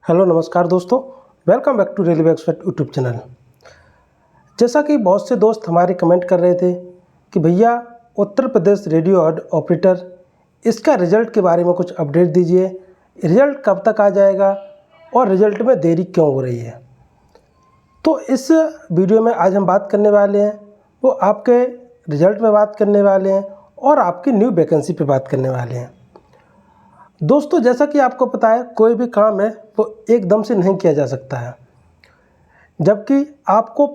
Hello नमस्कार दोस्तों, welcome back to railway expert YouTube channel. जैसा कि बहुत से दोस्त हमारे कमेंट कर रहे थे कि भैया उत्तर प्रदेश रेडियो ऑपरेटर इसका रिज़ल्ट के बारे में कुछ अपडेट दीजिए, रिज़ल्ट कब तक आ जाएगा और रिज़ल्ट में देरी क्यों हो रही है। तो इस वीडियो में आज हम बात करने वाले हैं वो आपके रिज़ल्ट में बात करने वाले हैं और आपकी न्यू वैकेंसी पे बात करने वाले हैं। दोस्तों, जैसा कि आपको पता है कोई भी काम है वो एकदम से नहीं किया जा सकता है, जबकि आपको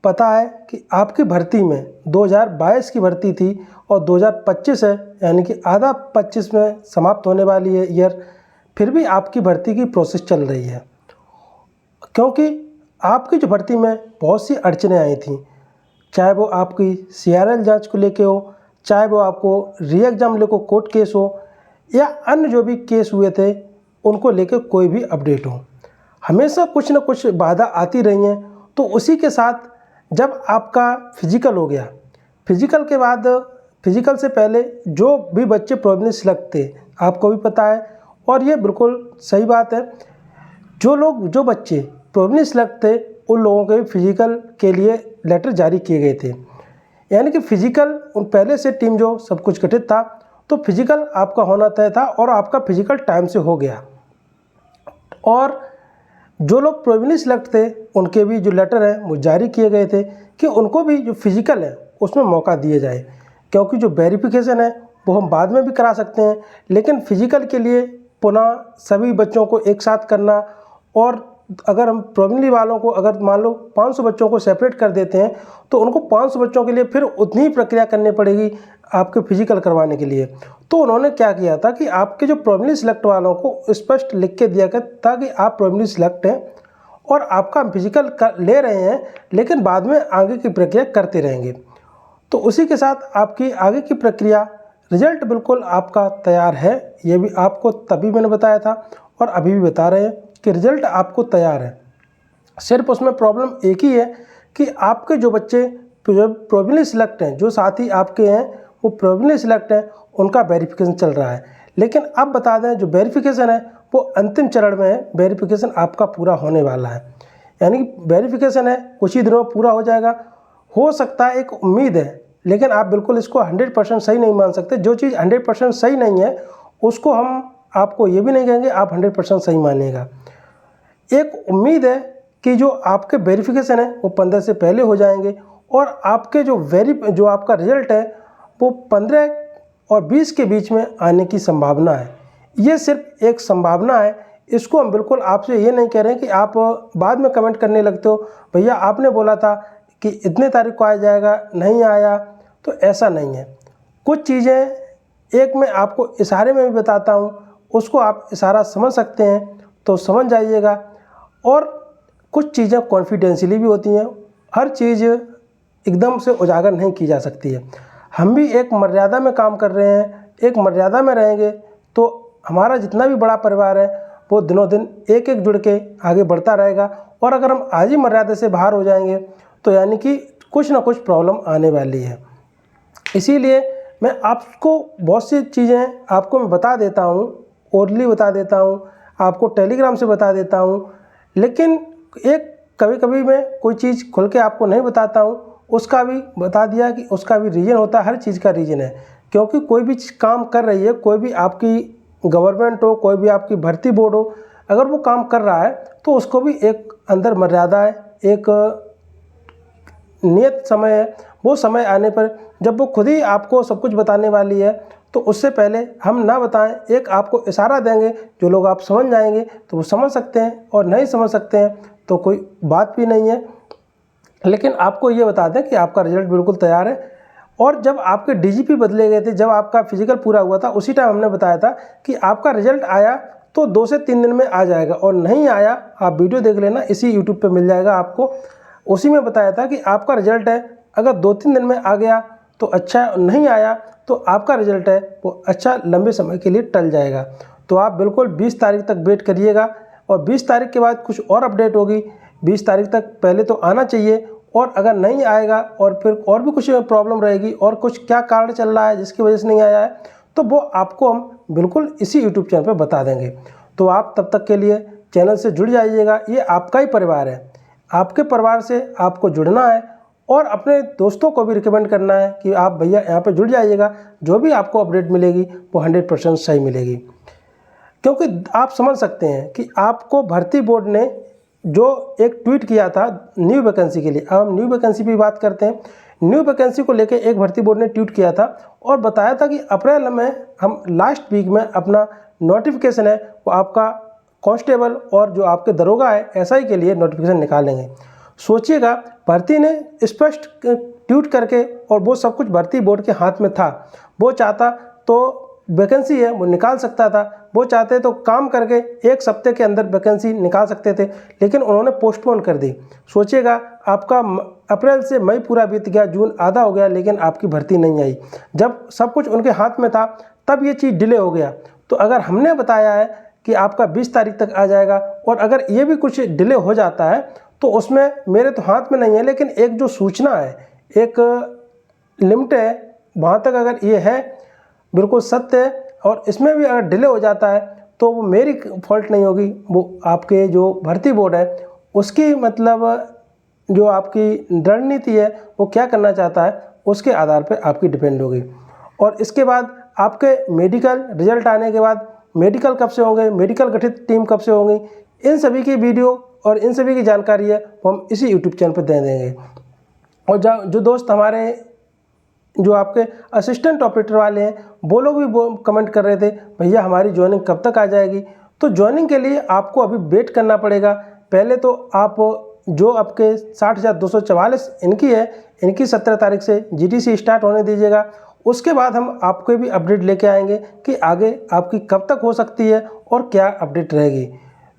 पता है कि आपकी भर्ती में 2022 की भर्ती थी और 2025 है, यानी कि आधा 25 में समाप्त होने वाली है ईयर, फिर भी आपकी भर्ती की प्रोसेस चल रही है। क्योंकि आपकी जो भर्ती में बहुत सी अड़चनें आई थी, चाहे वो आपकी CRL जांच को लेके हो, चाहे वो आपको री एग्ज़ाम लेको कोर्ट केस हो या अन्य जो भी केस हुए थे उनको लेकर कोई भी अपडेट हो, हमेशा कुछ न कुछ बाधा आती रही हैं। तो उसी के साथ जब आपका फिजिकल हो गया, फिजिकल के बाद फिजिकल से पहले जो भी बच्चे प्रोविजनली सिलेक्ट थे, आपको भी पता है और ये बिल्कुल सही बात है, जो बच्चे प्रोविजनली सिलेक्ट थे उन लोगों के फिजिकल के लिए लेटर जारी किए गए थे। यानी कि फिजिकल उन पहले से टीम जो सब कुछ गठित था, तो फिजिकल आपका होना तय था और आपका फिजिकल टाइम से हो गया। और जो लोग प्रोविजनली सिलेक्ट थे उनके भी जो लेटर हैं वो जारी किए गए थे कि उनको भी जो फिजिकल है उसमें मौका दिया जाए, क्योंकि जो वेरिफिकेशन है वो हम बाद में भी करा सकते हैं, लेकिन फिजिकल के लिए पुनः सभी बच्चों को एक साथ करना, और अगर हम प्रोविजनली वालों को अगर मान लो 500 बच्चों को सेपरेट कर देते हैं तो उनको 500 बच्चों के लिए फिर उतनी ही प्रक्रिया करनी पड़ेगी आपके फिजिकल करवाने के लिए। तो उन्होंने क्या किया था कि आपके जो प्रोविजनली सिलेक्ट वालों को स्पष्ट लिख के दिया गया था कि आप प्रोविजनली सिलेक्ट हैं और आपका फिजिकल ले रहे हैं, लेकिन बाद में आगे की प्रक्रिया करते रहेंगे। तो उसी के साथ आपकी आगे की प्रक्रिया रिजल्ट बिल्कुल आपका तैयार है। ये भी आपको तभी मैंने बताया था और अभी भी बता रहे हैं कि रिजल्ट आपको तैयार है। सिर्फ उसमें प्रॉब्लम एक ही है कि आपके जो बच्चे प्रोविजनली सिलेक्ट हैं, जो साथी आपके हैं वो प्रोविजनली सिलेक्ट हैं, उनका वेरिफिकेशन चल रहा है। लेकिन अब बता दें जो वेरिफिकेशन है वो अंतिम चरण में है, वेरिफिकेशन आपका पूरा होने वाला है। यानी कि वेरिफिकेशन है कुछ ही दिनों में पूरा हो जाएगा। हो सकता है, एक उम्मीद है, लेकिन आप बिल्कुल इसको 100% सही नहीं मान सकते। जो चीज़ 100% सही नहीं है उसको हम आपको ये भी नहीं कहेंगे आप 100% सही मानिएगा। एक उम्मीद है कि जो आपके वेरिफिकेशन है वो 15 से पहले हो जाएंगे और आपके जो आपका रिजल्ट है वो 15 और 20 के बीच में आने की संभावना है। ये सिर्फ एक संभावना है, इसको हम बिल्कुल आपसे ये नहीं कह रहे हैं कि आप बाद में कमेंट करने लगते हो भैया आपने बोला था कि इतने तारीख को आ जाएगा, नहीं आया। तो ऐसा नहीं है। कुछ चीज़ें एक मैं आपको इशारे में भी बताता हूँ, उसको आप इशारा समझ सकते हैं तो समझ जाइएगा। और कुछ चीज़ें कॉन्फिडेंशियली भी होती हैं, हर चीज़ एकदम से उजागर नहीं की जा सकती है। हम भी एक मर्यादा में काम कर रहे हैं, एक मर्यादा में रहेंगे तो हमारा जितना भी बड़ा परिवार है वो दिनों दिन एक एक जुड़ के आगे बढ़ता रहेगा। और अगर हम आज ही मर्यादा से बाहर हो जाएंगे तो यानी कि कुछ ना कुछ प्रॉब्लम आने वाली है। इसीलिए मैं आपको बहुत सी चीज़ें आपको मैं बता देता हूँ, ओरली बता देता हूँ, आपको टेलीग्राम से बता देता हूँ, लेकिन एक कभी कभी मैं कोई चीज़ खुल के आपको नहीं बताता हूँ, उसका भी बता दिया कि उसका भी रीज़न होता है। हर चीज़ का रीज़न है, क्योंकि कोई भी काम कर रही है, कोई भी आपकी गवर्नमेंट हो, कोई भी आपकी भर्ती बोर्ड हो, अगर वो काम कर रहा है तो उसको भी एक अंदर मर्यादा है, एक नियत समय है। वो समय आने पर जब वो खुद ही आपको सब कुछ बताने वाली है तो उससे पहले हम ना बताएं, एक आपको इशारा देंगे, जो लोग आप समझ जाएंगे तो वो समझ सकते हैं और नहीं समझ सकते हैं तो कोई बात भी नहीं है। लेकिन आपको ये बता दें कि आपका रिजल्ट बिल्कुल तैयार है। और जब आपके DGP बदले गए थे, जब आपका फिजिकल पूरा हुआ था, उसी टाइम हमने बताया था कि आपका रिजल्ट आया तो 2 से 3 दिन में आ जाएगा, और नहीं आया आप वीडियो देख लेना, इसी यूट्यूब पे मिल जाएगा आपको। उसी में बताया था कि आपका रिजल्ट है, अगर 2-3 दिन में आ गया तो अच्छा, नहीं आया तो आपका रिजल्ट है वो अच्छा लंबे समय के लिए टल जाएगा। तो आप बिल्कुल 20 तारीख तक वेट करिएगा और 20 तारीख के बाद कुछ और अपडेट होगी। 20 तारीख तक पहले तो आना चाहिए, और अगर नहीं आएगा और फिर और भी कुछ प्रॉब्लम रहेगी और कुछ क्या कारण चल रहा है जिसकी वजह से नहीं आया है, तो वो आपको हम बिल्कुल इसी यूट्यूब चैनल पर बता देंगे। तो आप तब तक के लिए चैनल से जुड़ जाइएगा। ये आपका ही परिवार है, आपके परिवार से आपको जुड़ना है और अपने दोस्तों को भी रिकमेंड करना है कि आप भैया यहाँ पे जुड़ जाइएगा, जो भी आपको अपडेट मिलेगी वो 100% सही मिलेगी। क्योंकि आप समझ सकते हैं कि आपको भर्ती बोर्ड ने जो एक ट्वीट किया था न्यू वैकेंसी के लिए, अब हम न्यू वैकेंसी की बात करते हैं। न्यू वैकेंसी को लेकर एक भर्ती बोर्ड ने ट्वीट किया था और बताया था कि अप्रैल में हम लास्ट वीक में अपना नोटिफिकेशन है वो आपका कांस्टेबल और जो आपके दरोगा है एसआई के लिए नोटिफिकेशन निकालेंगे। सोचिएगा, भर्ती ने स्पष्ट ट्वीट करके, और वो सब कुछ भर्ती बोर्ड के हाथ में था। वो चाहता तो वैकेंसी है वो निकाल सकता था, वो चाहते तो काम करके 1 हफ्ते के अंदर वैकेंसी निकाल सकते थे, लेकिन उन्होंने पोस्टपोन कर दी। सोचिएगा, आपका अप्रैल से मई पूरा बीत गया, जून आधा हो गया, लेकिन आपकी भर्ती नहीं आई। जब सब कुछ उनके हाथ में था तब ये चीज़ डिले हो गया। तो अगर हमने बताया है कि आपका 20 तारीख तक आ जाएगा और अगर ये भी कुछ डिले हो जाता है तो उसमें मेरे तो हाथ में नहीं है, लेकिन एक जो सूचना है, एक लिमिट है, वहाँ तक अगर ये है बिल्कुल सत्य है और इसमें भी अगर डिले हो जाता है तो वो मेरी फॉल्ट नहीं होगी, वो आपके जो भर्ती बोर्ड है उसकी मतलब जो आपकी रणनीति है वो क्या करना चाहता है उसके आधार पर आपकी डिपेंड होगी। और इसके बाद आपके मेडिकल रिजल्ट आने के बाद मेडिकल कब से होंगे, मेडिकल गठित टीम कब से होंगी, इन सभी की वीडियो और इन सभी की जानकारी है वो हम इसी यूट्यूब चैनल पर दे देंगे। और जो दोस्त हमारे जो आपके असिस्टेंट ऑपरेटर वाले हैं वो लोग भी कमेंट कर रहे थे भैया हमारी ज्वाइनिंग कब तक आ जाएगी। तो ज्वाइनिंग के लिए आपको अभी वेट करना पड़ेगा। पहले तो आप जो आपके 60,244 इनकी है, इनकी 17 तारीख से जीटीसी स्टार्ट होने दीजिएगा। उसके बाद हम आपको भी अपडेट लेके आएंगे कि आगे आपकी कब तक हो सकती है और क्या अपडेट रहेगी।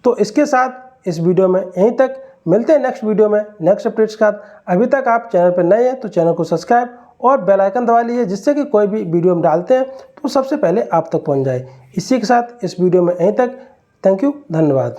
तो इसके साथ इस वीडियो में यहीं तक, मिलते हैं नेक्स्ट वीडियो में नेक्स्ट अपडेट्स के साथ। अभी तक आप चैनल पर नए हैं तो चैनल को सब्सक्राइब और बेल आइकन दबा लीजिए, जिससे कि कोई भी वीडियो हम डालते हैं तो सबसे पहले आप तक पहुंच जाए। इसी के साथ इस वीडियो में यहीं तक। थैंक यू, धन्यवाद।